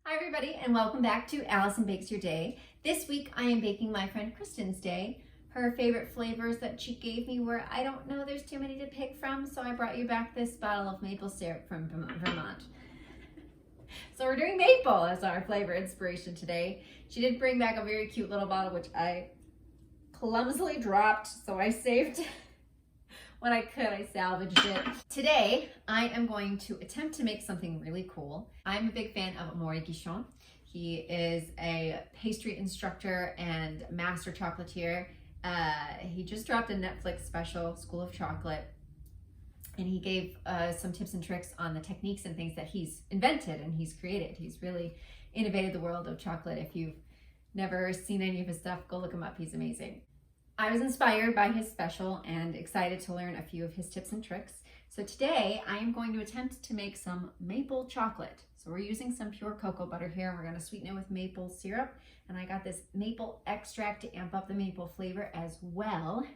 Hi everybody and welcome back to Allison Bakes Your Day. This week I am baking my friend Kristen's day. Her favorite flavors that she gave me were, I don't know, there's too many to pick from, so I brought you back this bottle of maple syrup from Vermont. So we're doing maple as our flavor inspiration today. She did bring back a very cute little bottle which I clumsily dropped, so I saved what I could, I salvaged it. Today, I am going to attempt to make something really cool. I'm a big fan of Maurice. He is a pastry instructor and master chocolatier. He just dropped a Netflix special, School of Chocolate, and he gave some tips and tricks on the techniques and things that he's invented and he's created. He's really innovated the world of chocolate. If you've never seen any of his stuff, go look him up. He's amazing. I was inspired by his special and excited to learn a few of his tips and tricks. So today I am going to attempt to make some maple chocolate. So we're using some pure cocoa butter here and we're going to sweeten it with maple syrup. And I got this maple extract to amp up the maple flavor as well.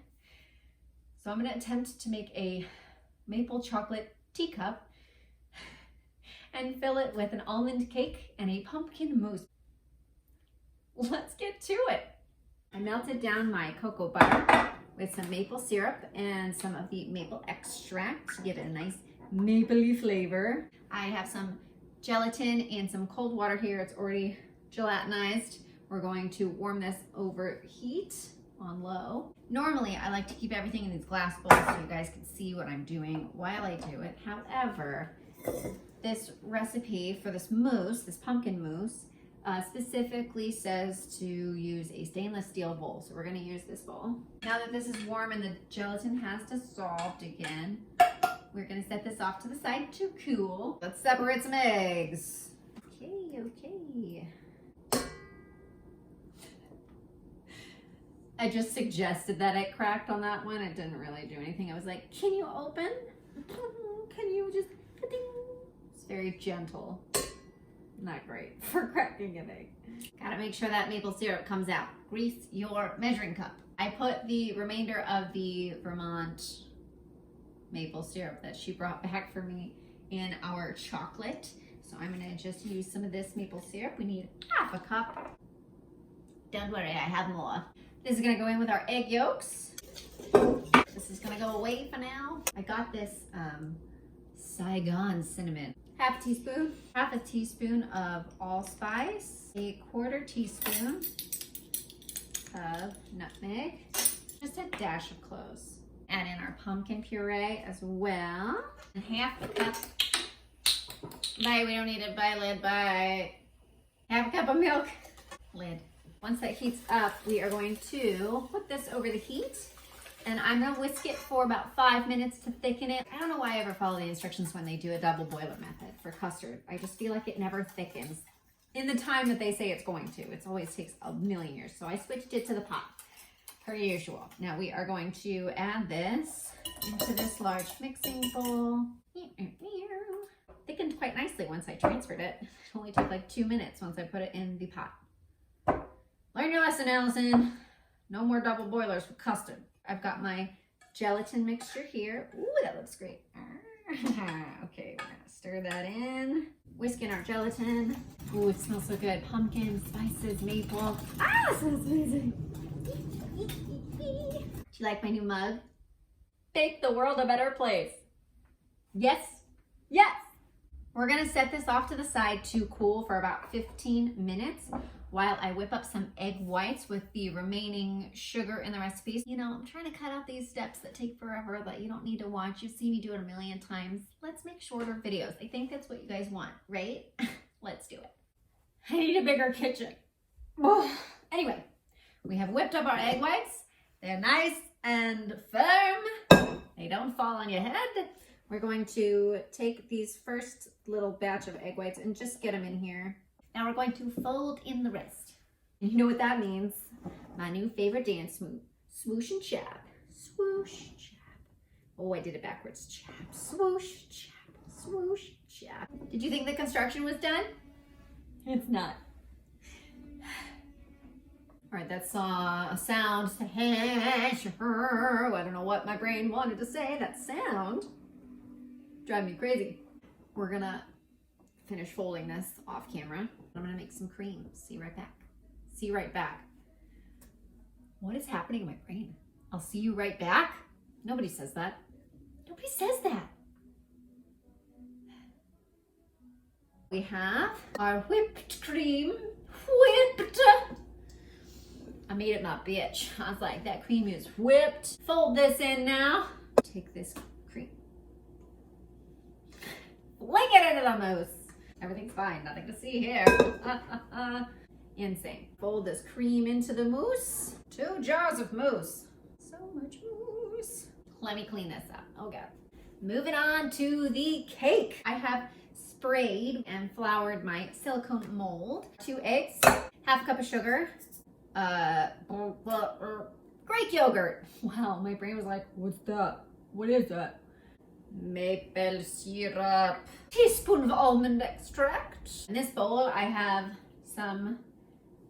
So I'm going to attempt to make a maple chocolate teacup and fill it with an almond cake and a pumpkin mousse. Let's get to it. I melted down my cocoa butter with some maple syrup and some of the maple extract to give it a nice mapley flavor. I have some gelatin and some cold water here. It's already gelatinized. We're going to warm this over heat on low. Normally, I like to keep everything in these glass bowls so you guys can see what I'm doing while I do it. However, this recipe for this mousse, this pumpkin mousse, specifically says to use a stainless steel bowl. So we're going to use this bowl. Now that this is warm and the gelatin has dissolved again, we're going to set this off to the side to cool. Let's separate some eggs. Okay. I just suggested that it cracked on that one. It didn't really do anything. I was like, can you open? Can you just, it's very gentle. Not great for cracking an egg. Gotta make sure that maple syrup comes out. Grease your measuring cup. I put the remainder of the Vermont maple syrup that she brought back for me in our chocolate. So I'm gonna just use some of this maple syrup. We need half a cup. Don't worry, I have more. This is gonna go in with our egg yolks. This is gonna go away for now. I got this Saigon cinnamon. Half a teaspoon of allspice, a quarter teaspoon of nutmeg, just a dash of cloves. Add in our pumpkin puree as well, and half a cup, we don't need it, lid, half a cup of milk, lid. Once that heats up, we are going to put this over the heat. And I'm gonna whisk it for about 5 minutes to thicken it. I don't know why I ever follow the instructions when they do a double boiler method for custard. I just feel like it never thickens in the time that they say it's going to. It always takes a million years. So I switched it to the pot, per usual. Now we are going to add this into this large mixing bowl. Thickened quite nicely once I transferred it. It only took like 2 minutes once I put it in the pot. Learn your lesson, Allison. No more double boilers for custard. I've got my gelatin mixture here. Ooh, that looks great. Okay, we're gonna stir that in. Whisk in our gelatin. Ooh, it smells so good. Pumpkin, spices, maple. Ah, it smells amazing. Do you like my new mug? Make the world a better place. Yes, yes. We're gonna set this off to the side to cool for about 15 minutes while I whip up some egg whites with the remaining sugar in the recipes. You know, I'm trying to cut out these steps that take forever that you don't need to watch. You've seen me do it a million times. Let's make shorter videos. I think that's what you guys want, right? Let's do it. I need a bigger kitchen. Anyway, we have whipped up our egg whites. They're nice and firm. They don't fall on your head. We're going to take these first little batch of egg whites and just get them in here. Now we're going to fold in the rest. And you know what that means? My new favorite dance move. Swoosh and chap. Swoosh, chap. Oh, I did it backwards. Chap, swoosh, chap, swoosh, chap. Did you think the construction was done? It's not. All right, that's a sound. I don't know what my brain wanted to say. That sound drive me crazy. We're gonna finish folding this off camera. I'm I'm gonna make some cream. See you right back. See you right back. What is happening in my brain? I'll see you right back? Nobody says that. Nobody says that. We have our whipped cream. Whipped. I made it my bitch. I was like, that cream is whipped. Fold this in now. Take this cream. Fling it into the mousse. Everything's fine, nothing to see here. Insane. Fold this cream into the mousse. 2 jars of mousse. So much mousse. Let me clean this up. Oh God. Moving on to the cake. I have sprayed and floured my silicone mold. 2 eggs, half a cup of sugar, Greek yogurt. Wow, my brain was like, what's that? What is that? Maple syrup. Teaspoon of almond extract. In this bowl, I have some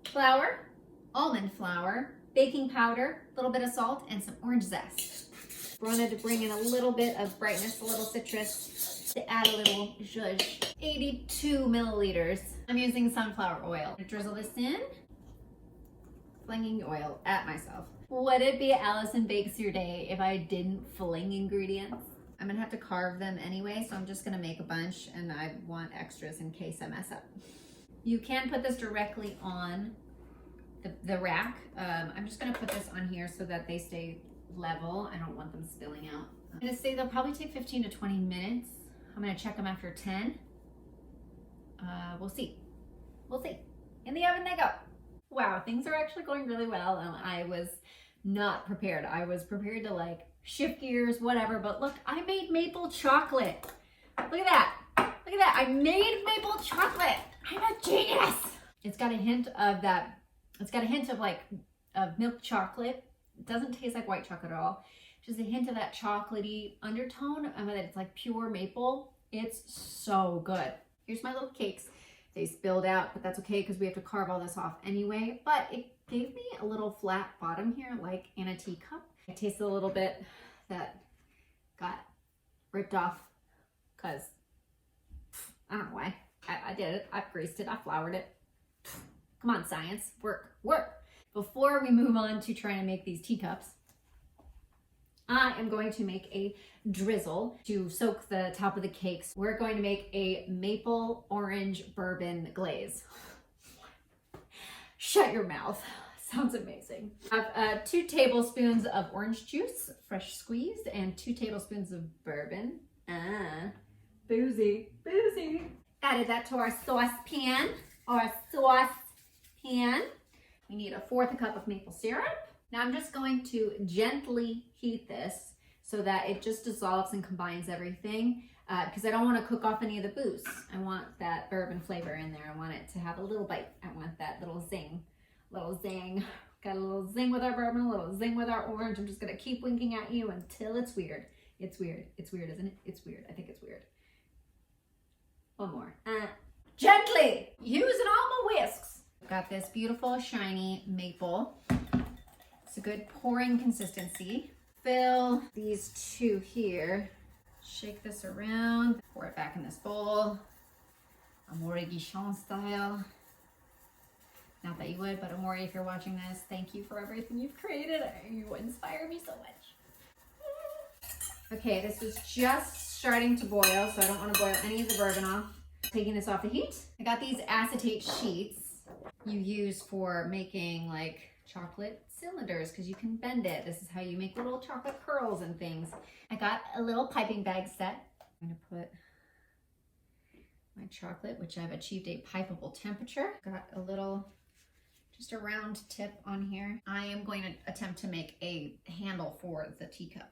flour, almond flour, baking powder, a little bit of salt, and some orange zest. Wanted to bring in a little bit of brightness, a little citrus, to add a little zhuzh. 82 milliliters. I'm using sunflower oil. I drizzle this in, flinging the oil at myself. Would it be Allison Bakes Your Day if I didn't fling ingredients? I'm gonna have to carve them anyway, so I'm just gonna make a bunch, and I want extras in case I mess up. You can put this directly on the rack. I'm just gonna put this on here so that they stay level. I don't want them spilling out. I'm gonna say they'll probably take 15 to 20 minutes. I'm gonna check them after 10. We'll see. We'll see. In the oven they go. Wow, things are actually going really well. I was not prepared. I was prepared to like shift gears, whatever, but look, I made maple chocolate. Look at that. Look at that. I made maple chocolate. I'm a genius. It's got a hint of that. It's got a hint of like of milk chocolate. It doesn't taste like white chocolate at all. Just a hint of that chocolatey undertone. I mean, it's like pure maple. It's so good. Here's my little cakes. They spilled out, but that's okay because we have to carve all this off anyway. But it gave me a little flat bottom here, like in a teacup. It tasted a little bit that got ripped off because I don't know why. I did it. I greased it. I floured it. Come on, science. Work, work. Before we move on to trying to make these teacups, I am going to make a drizzle to soak the top of the cakes. We're going to make a maple orange bourbon glaze. Shut your mouth. Sounds amazing. I have 2 tablespoons of orange juice, fresh squeezed, and 2 tablespoons of bourbon. Boozy, boozy. Added that to our saucepan. We need 1/4 cup of maple syrup. Now I'm just going to gently heat this so that it just dissolves and combines everything because I don't want to cook off any of the booze. I want that bourbon flavor in there. I want it to have a little bite. I want that little zing. Little zing. Got a little zing with our bourbon, a little zing with our orange. I'm just going to keep winking at you until it's weird. It's weird. It's weird, isn't it? It's weird. I think it's weird. One more. Gently. Using all my whisks. Got this beautiful shiny maple. It's a good pouring consistency. Fill these 2 here. Shake this around. Pour it back in this bowl. Amore Guichon style. Not that you would, but Amore, if you're watching this, thank you for everything you've created. You inspire me so much. Okay, this is just starting to boil, so I don't want to boil any of the bourbon off. Taking this off the heat. I got these acetate sheets you use for making like chocolate cylinders because you can bend it. This is how you make little chocolate curls and things. I got a little piping bag set. I'm gonna put my chocolate, which I've achieved a pipeable temperature. Got a little, just a round tip on here. I am going to attempt to make a handle for the teacup.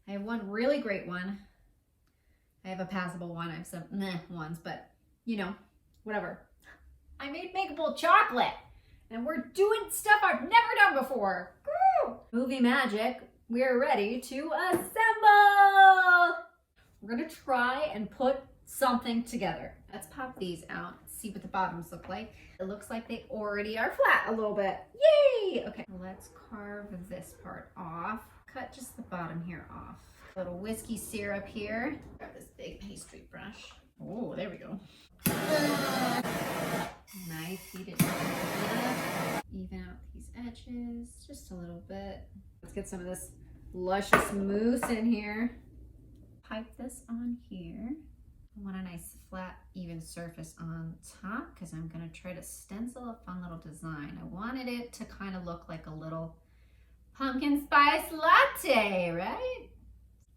I have one really great one. I have a passable one. I have some meh ones, but you know, whatever. I made makeable chocolate and we're doing stuff I've never done before. Woo! Movie magic. We're ready to assemble. We're gonna try and put something together. Let's pop these out, see what the bottoms look like. It looks like they already are flat a little bit. Yay! Okay, let's carve this part off. Cut just the bottom here off. A little whiskey syrup here. Grab this big pastry brush. Oh, there we go. just a little bit. Let's get some of this luscious mousse in here. Pipe this on here. I want a nice flat, even surface on top because I'm gonna try to stencil a fun little design. I wanted it to kind of look like a little pumpkin spice latte, right?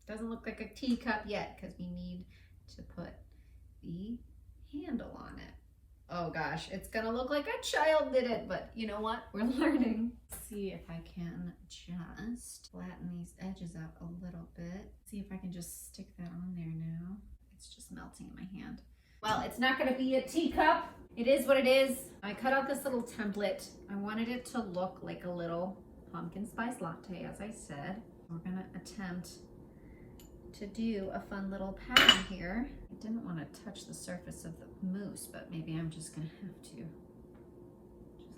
Doesn't look like a teacup yet because we need to put the handle on it. Oh gosh, it's gonna look like a child did it, but you know what? We're learning. Let's see if I can just flatten these edges out a little bit. See if I can just stick that on there now. It's just melting in my hand. Well, it's not gonna be a teacup. It is what it is. I cut out this little template. I wanted it to look like a little pumpkin spice latte, as I said. We're gonna attempt to do a fun little pattern here. I didn't want to touch the surface of the mousse, but maybe I'm just gonna have to just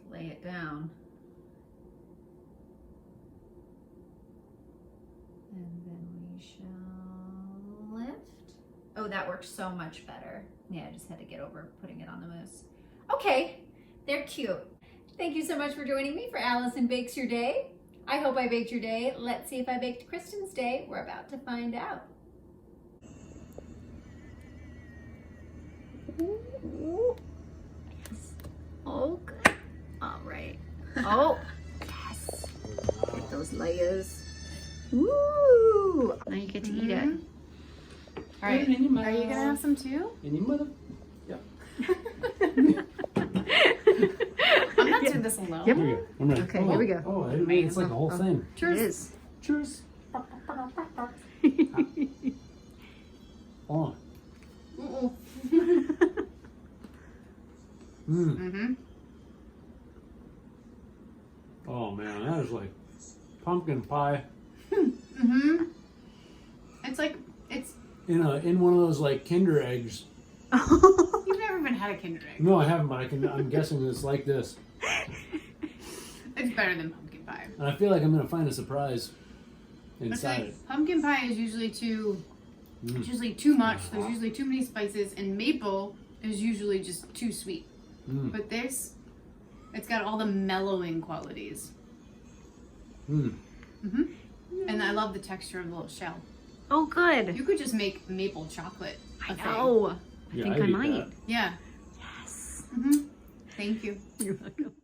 lay it down. And then we shall lift. Oh, that works so much better. Yeah, I just had to get over putting it on the mousse. Okay, they're cute. Thank you so much for joining me for Allison Bakes Your Day. I hope I baked your day. Let's see if I baked Kristen's day. We're about to find out. Ooh. Yes. Oh, good. All right. Oh, yes. Get those layers. Woo! Now you get to eat it. All right. Are you gonna have some too? Any mother? Yeah. I'm not doing this alone. Yep. Here we go. I'm ready. Okay, here we go. Oh, it's like the whole thing. Cheers. It is. Cheers. On. Oh man, that is like pumpkin pie. It's like it's. In one of those like Kinder eggs. You've never even had a Kinder Egg. No, I haven't, but I'm guessing it's like this. It's better than pumpkin pie. And I feel like I'm gonna find a surprise inside Like, it. pumpkin pie is usually too. It's usually too much. There's usually too many spices, and maple is usually just too sweet. But this, it's got all the mellowing qualities. And I love the texture of the little shell. Oh, good. You could just make maple chocolate a thing. Oh, I Yeah, think I'd I eat might. that. Yeah. Yes. Thank you. You're welcome.